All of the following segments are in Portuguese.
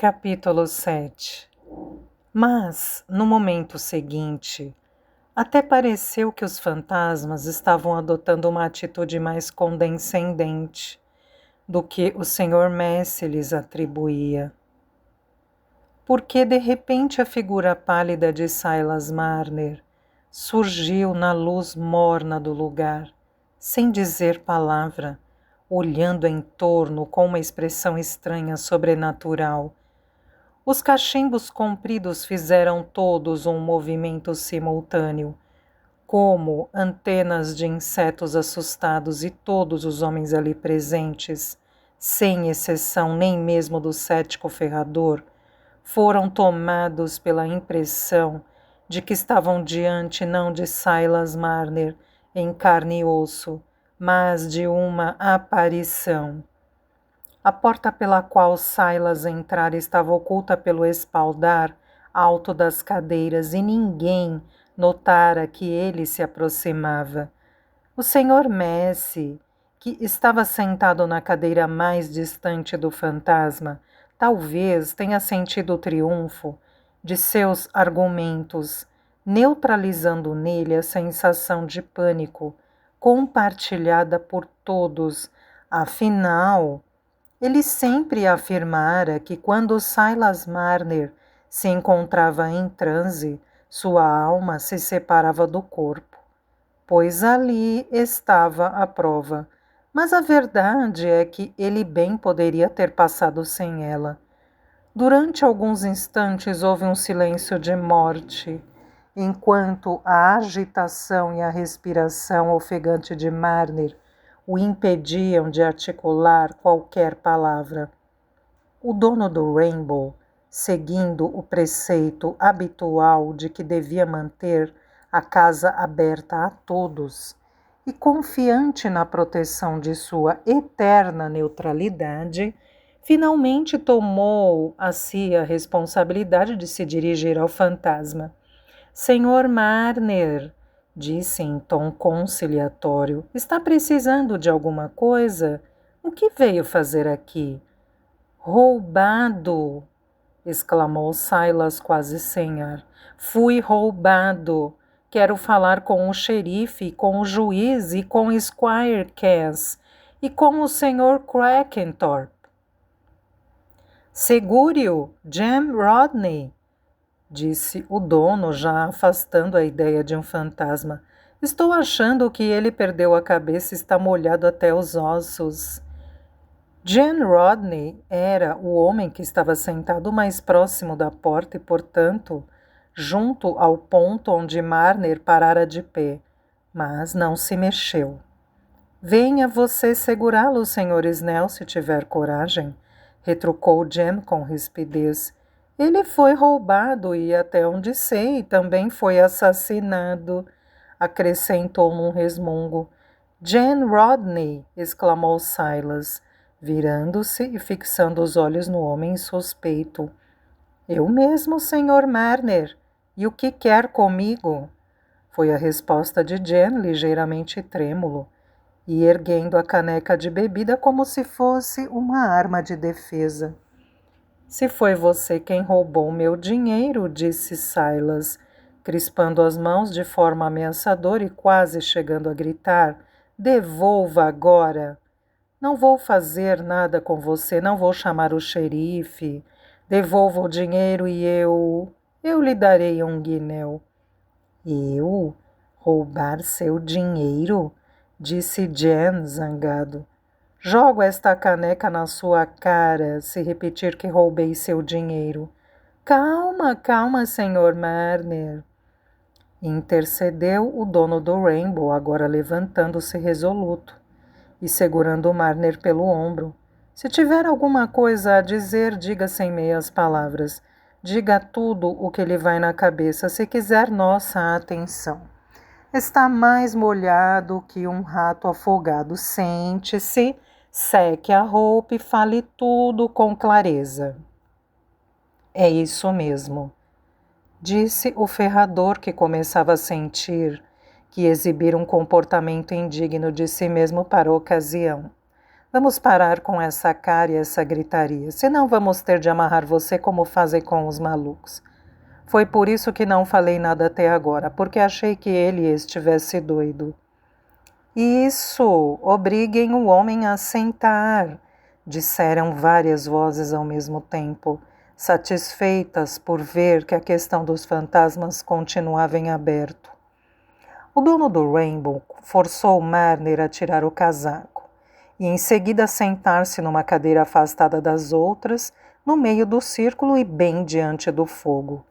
Capítulo 7. Mas, no momento seguinte, até pareceu que os fantasmas estavam adotando uma atitude mais condescendente do que o Sr. Messi lhes atribuía. Porque, de repente, a figura pálida de Silas Marner surgiu na luz morna do lugar, sem dizer palavra, olhando em torno com uma expressão estranha sobrenatural. Os cachimbos compridos fizeram todos um movimento simultâneo, como antenas de insetos assustados, e todos os homens ali presentes, sem exceção nem mesmo do cético ferrador, foram tomados pela impressão de que estavam diante não de Silas Marner em carne e osso, mas de uma aparição. A porta pela qual Silas entrara estava oculta pelo espaldar alto das cadeiras e ninguém notara que ele se aproximava. O Sr. Messi, que estava sentado na cadeira mais distante do fantasma, talvez tenha sentido o triunfo de seus argumentos, neutralizando nele a sensação de pânico compartilhada por todos. Afinal, ele sempre afirmara que quando Silas Marner se encontrava em transe, sua alma se separava do corpo, pois ali estava a prova. Mas a verdade é que ele bem poderia ter passado sem ela. Durante alguns instantes houve um silêncio de morte, enquanto a agitação e a respiração ofegante de Marner o impediam de articular qualquer palavra. O dono do Rainbow, seguindo o preceito habitual de que devia manter a casa aberta a todos e confiante na proteção de sua eterna neutralidade, finalmente tomou a si a responsabilidade de se dirigir ao fantasma. Sr. Marner, disse em tom conciliatório, está precisando de alguma coisa? O que veio fazer aqui? Roubado! Exclamou Silas quase sem ar. Fui roubado. Quero falar com o xerife, com o juiz e com Squire Cass e com o Sr. Crackenthorpe. Segure-o, Jem Rodney, disse o dono, já afastando a ideia de um fantasma. Estou achando que ele perdeu a cabeça e está molhado até os ossos. Jem Rodney era o homem que estava sentado mais próximo da porta e, portanto, junto ao ponto onde Marner parara de pé, mas não se mexeu. Venha você segurá-lo, Sr. Snell, se tiver coragem, retrucou Jem com rispidez. Ele foi roubado e, até onde sei, também foi assassinado, acrescentou num resmungo. Jem Rodney, exclamou Silas, virando-se e fixando os olhos no homem suspeito. Eu mesmo, Sr. Marner. E o que quer comigo? Foi a resposta de Jem, ligeiramente trêmulo, e erguendo a caneca de bebida como se fosse uma arma de defesa. Se foi você quem roubou meu dinheiro, disse Silas, crispando as mãos de forma ameaçadora e quase chegando a gritar, devolva agora. Não vou fazer nada com você, não vou chamar o xerife. Devolva o dinheiro e eu lhe darei um guinéu. Eu? Roubar seu dinheiro? Disse Jem, zangado. Jogo esta caneca na sua cara, se repetir que roubei seu dinheiro. Calma, calma, Sr. Marner. Intercedeu o dono do Rainbow, agora levantando-se resoluto e segurando Marner pelo ombro. Se tiver alguma coisa a dizer, diga sem meias palavras. Diga tudo o que lhe vai na cabeça, se quiser nossa atenção. Está mais molhado que um rato afogado. Sente-se, seque a roupa e fale tudo com clareza. É isso mesmo, disse o ferrador, que começava a sentir que exibira um comportamento indigno de si mesmo para a ocasião. Vamos parar com essa cara e essa gritaria, senão vamos ter de amarrar você como fazem com os malucos. Foi por isso que não falei nada até agora, porque achei que ele estivesse doido. Isso, obriguem o homem a sentar, disseram várias vozes ao mesmo tempo, satisfeitas por ver que a questão dos fantasmas continuava em aberto. O dono do Rainbow forçou Marner a tirar o casaco e em seguida sentar-se numa cadeira afastada das outras, no meio do círculo e bem diante do fogo.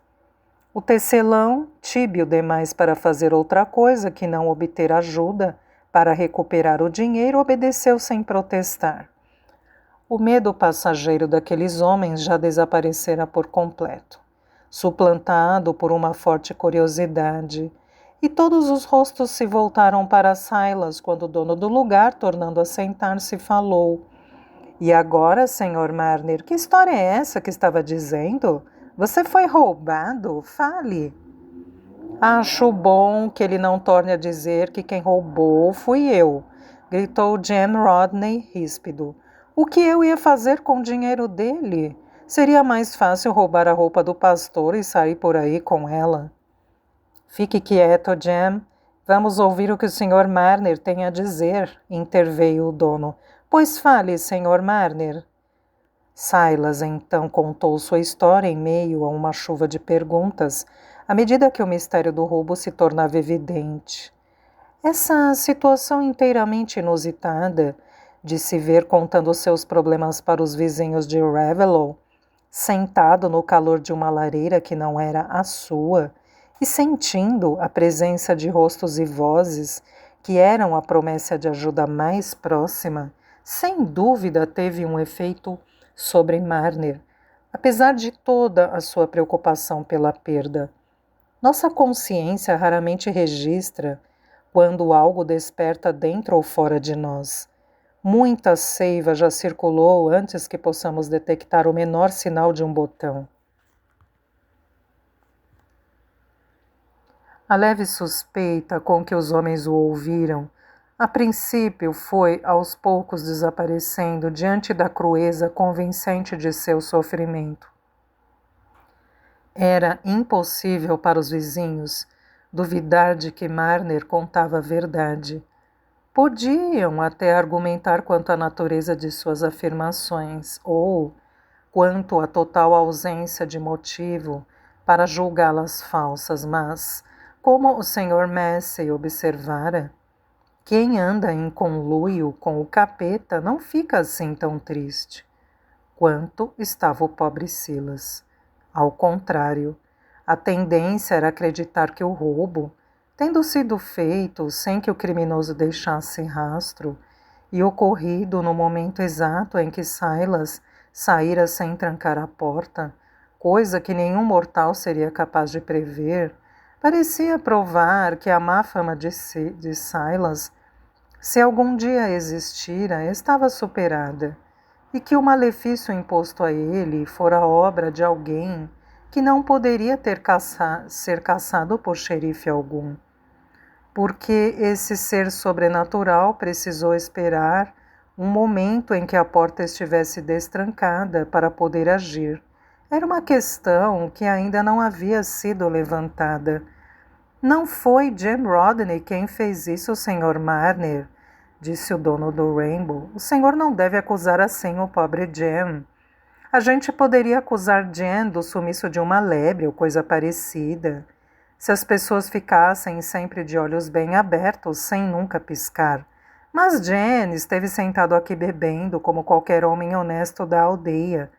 O tecelão, tíbio demais para fazer outra coisa que não obter ajuda para recuperar o dinheiro, obedeceu sem protestar. O medo passageiro daqueles homens já desaparecera por completo, suplantado por uma forte curiosidade, e todos os rostos se voltaram para Silas quando o dono do lugar, tornando a sentar-se, falou: E agora, Sr. Marner, que história é essa que estava dizendo? Você foi roubado? Fale. Acho bom que ele não torne a dizer que quem roubou fui eu, gritou Jem Rodney ríspido. O que eu ia fazer com o dinheiro dele? Seria mais fácil roubar a roupa do pastor e sair por aí com ela. Fique quieto, Jem. Vamos ouvir o que o Sr. Marner tem a dizer, interveio o dono. Pois fale, Sr. Marner. Silas então contou sua história em meio a uma chuva de perguntas, à medida que o mistério do roubo se tornava evidente. Essa situação inteiramente inusitada de se ver contando seus problemas para os vizinhos de Raveloe, sentado no calor de uma lareira que não era a sua, e sentindo a presença de rostos e vozes que eram a promessa de ajuda mais próxima, sem dúvida teve um efeito sobre Marner, apesar de toda a sua preocupação pela perda. Nossa consciência raramente registra quando algo desperta dentro ou fora de nós. Muita seiva já circulou antes que possamos detectar o menor sinal de um botão. A leve suspeita com que os homens o ouviram, a princípio foi aos poucos desaparecendo diante da crueza convincente de seu sofrimento. Era impossível para os vizinhos duvidar de que Marner contava a verdade. Podiam até argumentar quanto à natureza de suas afirmações ou quanto à total ausência de motivo para julgá-las falsas, mas, como o Sr. Massey observara, quem anda em conluio com o capeta não fica assim tão triste quanto estava o pobre Silas. Ao contrário, a tendência era acreditar que o roubo, tendo sido feito sem que o criminoso deixasse rastro e ocorrido no momento exato em que Silas saíra sem trancar a porta, coisa que nenhum mortal seria capaz de prever, parecia provar que a má fama de Silas, se algum dia existira, estava superada, e que o malefício imposto a ele fora obra de alguém que não poderia ser caçado por xerife algum, porque esse ser sobrenatural precisou esperar um momento em que a porta estivesse destrancada para poder agir. Era uma questão que ainda não havia sido levantada. Não foi Jem Rodney quem fez isso, Sr. Marner, disse o dono do Rainbow. O senhor não deve acusar assim o pobre Jem. A gente poderia acusar Jem do sumiço de uma lebre ou coisa parecida, se as pessoas ficassem sempre de olhos bem abertos, sem nunca piscar. Mas Jem esteve sentado aqui bebendo, como qualquer homem honesto da aldeia,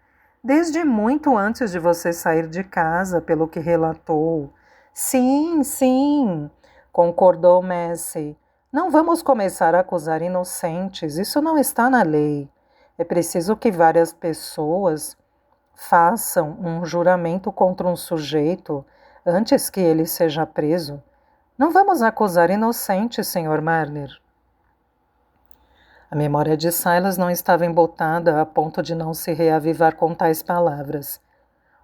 desde muito antes de você sair de casa, pelo que relatou. Sim, concordou Massey. Não vamos começar a acusar inocentes, isso não está na lei. É preciso que várias pessoas façam um juramento contra um sujeito antes que ele seja preso. Não vamos acusar inocentes, Sr. Marner. A memória de Silas não estava embotada a ponto de não se reavivar com tais palavras.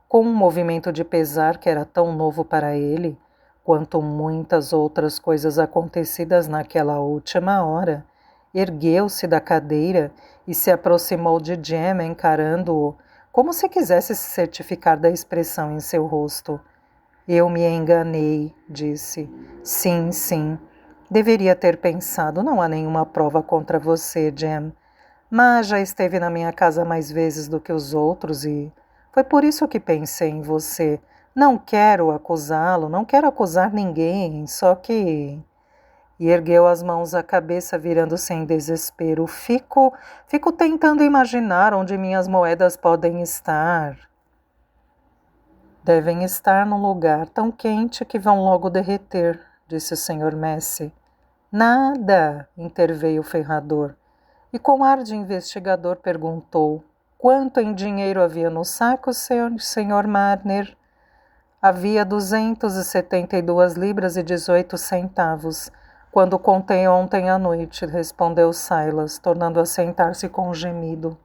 Com um movimento de pesar que era tão novo para ele, quanto muitas outras coisas acontecidas naquela última hora, Ergueu-se da cadeira e se aproximou de Jem, encarando-o, como se quisesse se certificar da expressão em seu rosto. Eu me enganei, disse. Sim, sim. Deveria ter pensado, não há nenhuma prova contra você, Jem. Mas já esteve na minha casa mais vezes do que os outros e foi por isso que pensei em você. Não quero acusá-lo, não quero acusar ninguém, só que... E ergueu as mãos à cabeça, virando-se em desespero. Fico tentando imaginar onde minhas moedas podem estar. Devem estar num lugar tão quente que vão logo derreter, disse o Sr. Messi. Nada, interveio o ferrador. E com ar de investigador perguntou: quanto em dinheiro havia no saco, Sr. Marner? Havia 272 libras e 18 centavos. Quando contei ontem à noite, respondeu Silas, tornando a sentar-se com um gemido.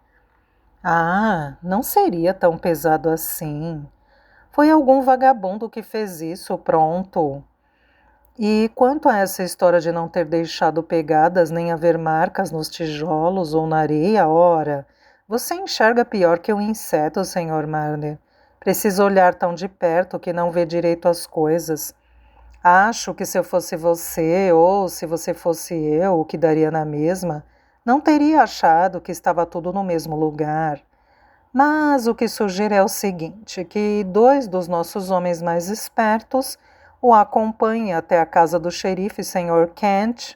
Ah, não seria tão pesado assim. Foi algum vagabundo que fez isso, pronto. E quanto a essa história de não ter deixado pegadas nem haver marcas nos tijolos ou na areia, ora, você enxerga pior que um inseto, Sr. Marner. Precisa olhar tão de perto que não vê direito as coisas. Acho que se eu fosse você, ou se você fosse eu, o que daria na mesma, não teria achado que estava tudo no mesmo lugar. Mas o que sugiro é o seguinte, que 2 dos nossos homens mais espertos o acompanhem até a casa do xerife, Sr. Kent.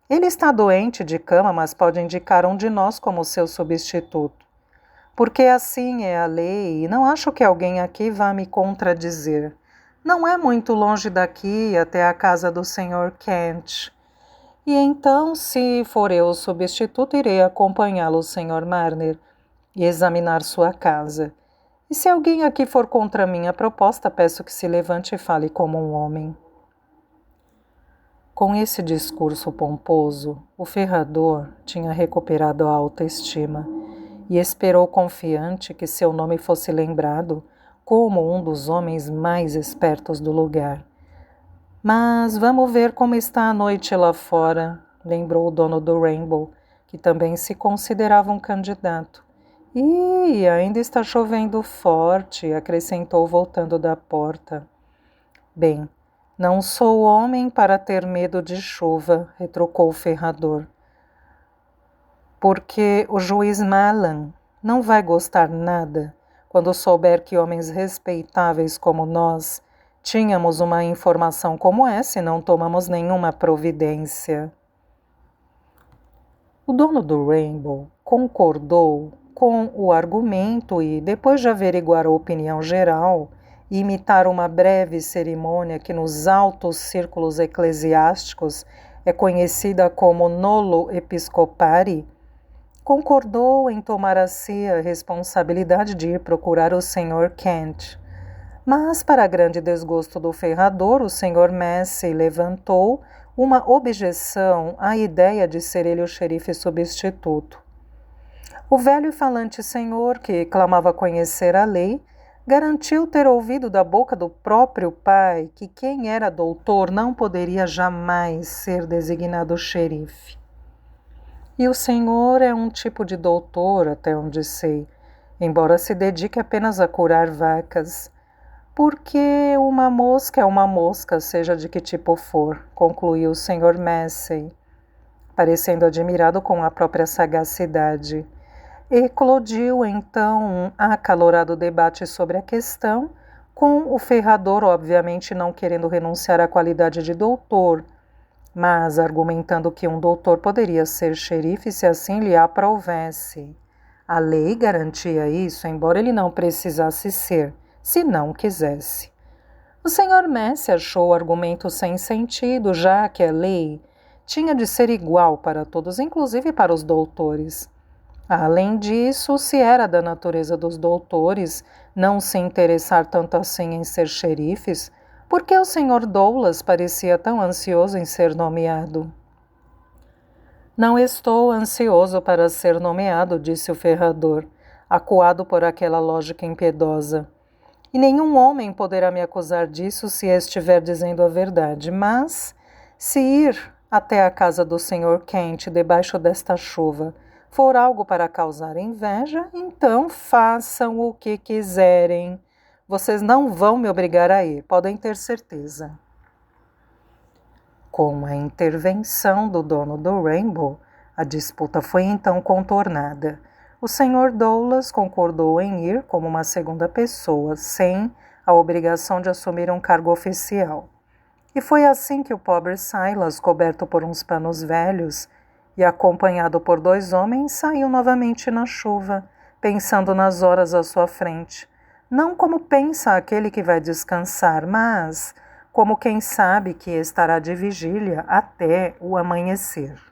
Ele está doente de cama, mas pode indicar um de nós como seu substituto. Porque assim é a lei e não acho que alguém aqui vá me contradizer. Não é muito longe daqui até a casa do Sr. Kent. E então, se for eu o substituto, irei acompanhá-lo, Sr. Marner, e examinar sua casa. E se alguém aqui for contra minha proposta, peço que se levante e fale como um homem. Com esse discurso pomposo, o ferrador tinha recuperado a autoestima e esperou confiante que seu nome fosse lembrado como um dos homens mais espertos do lugar. Mas vamos ver como está a noite lá fora, lembrou o dono do Rainbow, que também se considerava um candidato. E ainda está chovendo forte, acrescentou voltando da porta. Bem, não sou homem para ter medo de chuva, retrucou o ferrador. Porque o juiz Malan não vai gostar nada quando souber que homens respeitáveis como nós tínhamos uma informação como essa e não tomamos nenhuma providência. O dono do Rainbow concordou com o argumento e, depois de averiguar a opinião geral e imitar uma breve cerimônia que nos altos círculos eclesiásticos é conhecida como nolo episcopari, concordou em tomar a si a responsabilidade de ir procurar o Sr. Kent. Mas, para grande desgosto do ferrador, o Sr. Massey levantou uma objeção à ideia de ser ele o xerife substituto. O velho e falante senhor, que clamava conhecer a lei, garantiu ter ouvido da boca do próprio pai que quem era doutor não poderia jamais ser designado xerife. E o senhor é um tipo de doutor, até onde sei, embora se dedique apenas a curar vacas, porque uma mosca é uma mosca, seja de que tipo for, concluiu o Sr. Massey, parecendo admirado com a própria sagacidade. Eclodiu então um acalorado debate sobre a questão, com o ferrador obviamente não querendo renunciar à qualidade de doutor, mas argumentando que um doutor poderia ser xerife se assim lhe aprovesse. A lei garantia isso, embora ele não precisasse ser, se não quisesse. O Sr. Messi achou o argumento sem sentido, já que a lei tinha de ser igual para todos, inclusive para os doutores. Além disso, se era da natureza dos doutores não se interessar tanto assim em ser xerifes, por que o Sr. Douglas parecia tão ansioso em ser nomeado? Não estou ansioso para ser nomeado, disse o ferrador, acuado por aquela lógica impiedosa. E nenhum homem poderá me acusar disso se estiver dizendo a verdade, mas se ir até a casa do Sr. Kent debaixo desta chuva for algo para causar inveja, então façam o que quiserem. Vocês não vão me obrigar a ir, podem ter certeza. Com a intervenção do dono do Rainbow, a disputa foi então contornada. O Sr. Douglas concordou em ir como uma segunda pessoa, sem a obrigação de assumir um cargo oficial. E foi assim que o pobre Silas, coberto por uns panos velhos e acompanhado por 2 homens, saiu novamente na chuva, pensando nas horas à sua frente. Não como pensa aquele que vai descansar, mas como quem sabe que estará de vigília até o amanhecer.